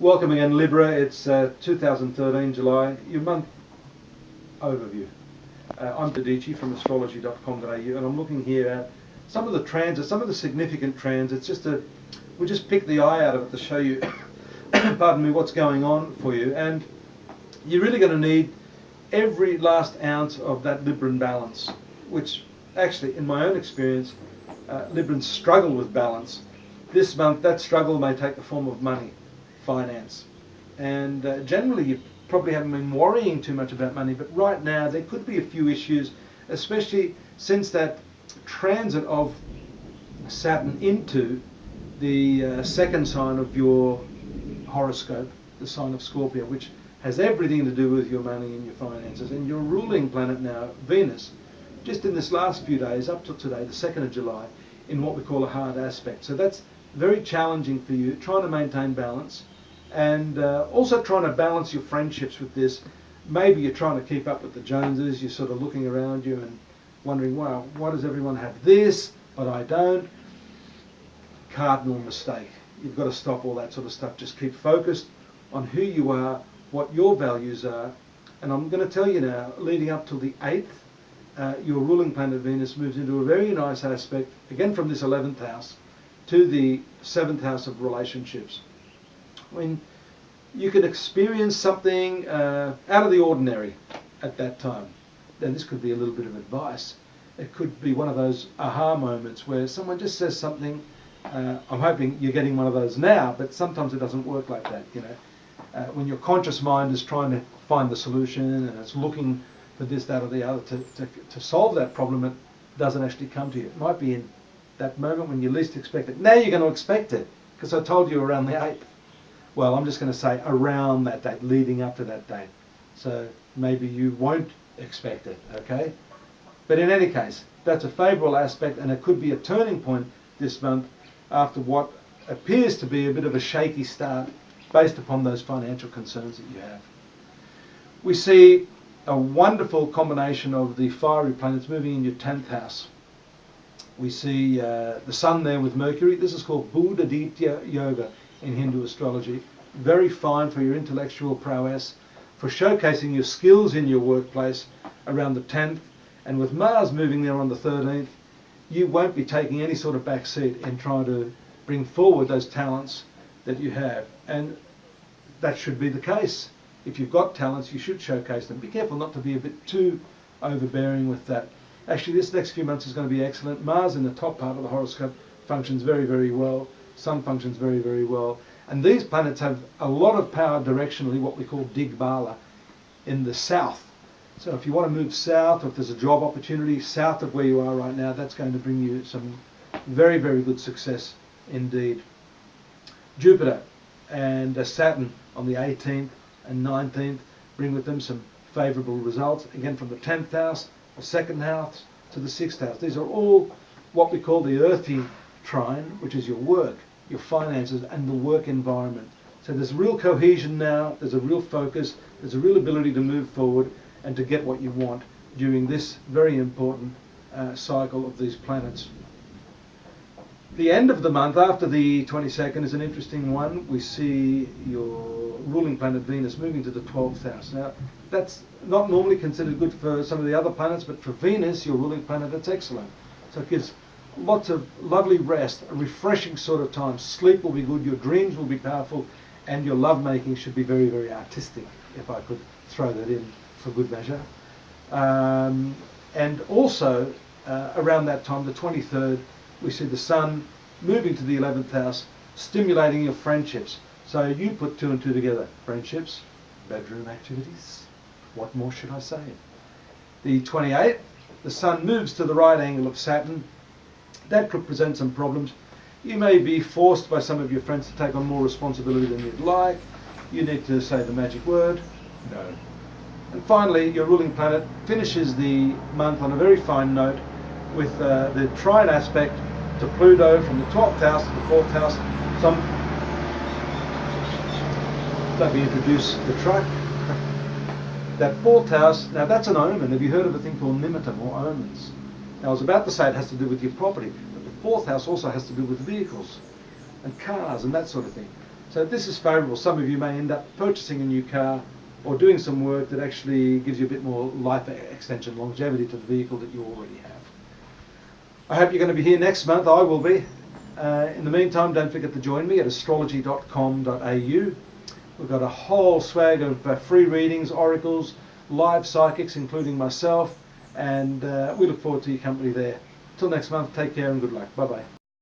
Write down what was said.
Welcome again, Libra. It's 2013 July, your month overview. I'm Dadhichi from astrology.com.au, and I'm looking here at some of the transits, some of the significant transits. We just pick the eye out of it to show you, pardon me, what's going on for you. And you're really going to need every last ounce of that Libran balance, which actually, in my own experience, Librans struggle with balance. This month, that struggle may take the form of money, finance, and generally you probably haven't been worrying too much about money, but right now there could be a few issues, especially since that transit of Saturn into the second sign of your horoscope, the sign of Scorpio, which has everything to do with your money and your finances. And your ruling planet now, Venus, just in this last few days up till today, the 2nd of July, in what we call a hard aspect. So that's very challenging for you, trying to maintain balance, and also trying to balance your friendships with this. Maybe you're trying to keep up with the Joneses, you're sort of looking around you and wondering, wow, why does everyone have this, but I don't? Cardinal mistake. You've got to stop all that sort of stuff. Just keep focused on who you are, what your values are. And I'm going to tell you now, leading up till the 8th, your ruling planet Venus moves into a very nice aspect, again from this 11th house, to the 7th house of relationships. When you can experience something out of the ordinary at that time. Now this could be a little bit of advice. It could be one of those aha moments where someone just says something. I'm hoping you're getting one of those now, but sometimes it doesn't work like that, you know. When your conscious mind is trying to find the solution and it's looking for this, that or the other to solve that problem, it doesn't actually come to you. It might be in that moment when you least expect it. Now you're going to expect it, because I told you around the 8th. Well, I'm just going to say around that date, leading up to that date. So maybe you won't expect it, okay? But in any case, that's a favourable aspect, and it could be a turning point this month after what appears to be a bit of a shaky start based upon those financial concerns that you have. We see a wonderful combination of the fiery planets moving in your 10th house. We see the Sun there with Mercury. This is called Buddhaditya Yoga in Hindu astrology. Very fine for your intellectual prowess, for showcasing your skills in your workplace around the 10th. And with Mars moving there on the 13th, you won't be taking any sort of back seat in trying to bring forward those talents that you have. And that should be the case. If you've got talents, you should showcase them. Be careful not to be a bit too overbearing with that. Actually, this next few months is going to be excellent. Mars in the top part of the horoscope functions very, very well. Sun functions very, very well. And these planets have a lot of power directionally, what we call Digbala, in the south. So if you want to move south, or if there's a job opportunity south of where you are right now, that's going to bring you some very, very good success indeed. Jupiter and Saturn on the 18th and 19th bring with them some favourable results, again from the 10th house, the 2nd house to the 6th house. These are all what we call the earthy trine, which is your work, your finances, and the work environment. So there's real cohesion now, there's a real focus, there's a real ability to move forward and to get what you want during this very important cycle of these planets. The end of the month, after the 22nd, is an interesting one. We see your ruling planet Venus moving to the 12th house. Now, that's not normally considered good for some of the other planets, but for Venus, your ruling planet, it's excellent. So it gives lots of lovely rest, a refreshing sort of time. Sleep will be good, your dreams will be powerful, and your lovemaking should be very, very artistic, if I could throw that in for good measure. And also, around that time, the 23rd, we see the Sun moving to the 11th house, stimulating your friendships. So you put 2 and 2 together. Friendships, bedroom activities. What more should I say? The 28th, the Sun moves to the right angle of Saturn. That could present some problems. You may be forced by some of your friends to take on more responsibility than you'd like. You need to say the magic word, no. And finally, your ruling planet finishes the month on a very fine note with the trine aspect to Pluto from the 12th house to the 4th house. Let me introduce the truck. That 4th house, now that's an omen. Have you heard of a thing called nimitam, or omens? Now I was about to say it has to do with your property, but the 4th house also has to do with vehicles and cars and that sort of thing. So this is favourable. Some of you may end up purchasing a new car or doing some work that actually gives you a bit more life extension, longevity to the vehicle that you already have. I hope you're going to be here next month. I will be. In the meantime, don't forget to join me at astrology.com.au. We've got a whole swag of free readings, oracles, live psychics, including myself, and we look forward to your company there. Till next month, take care and good luck. Bye-bye.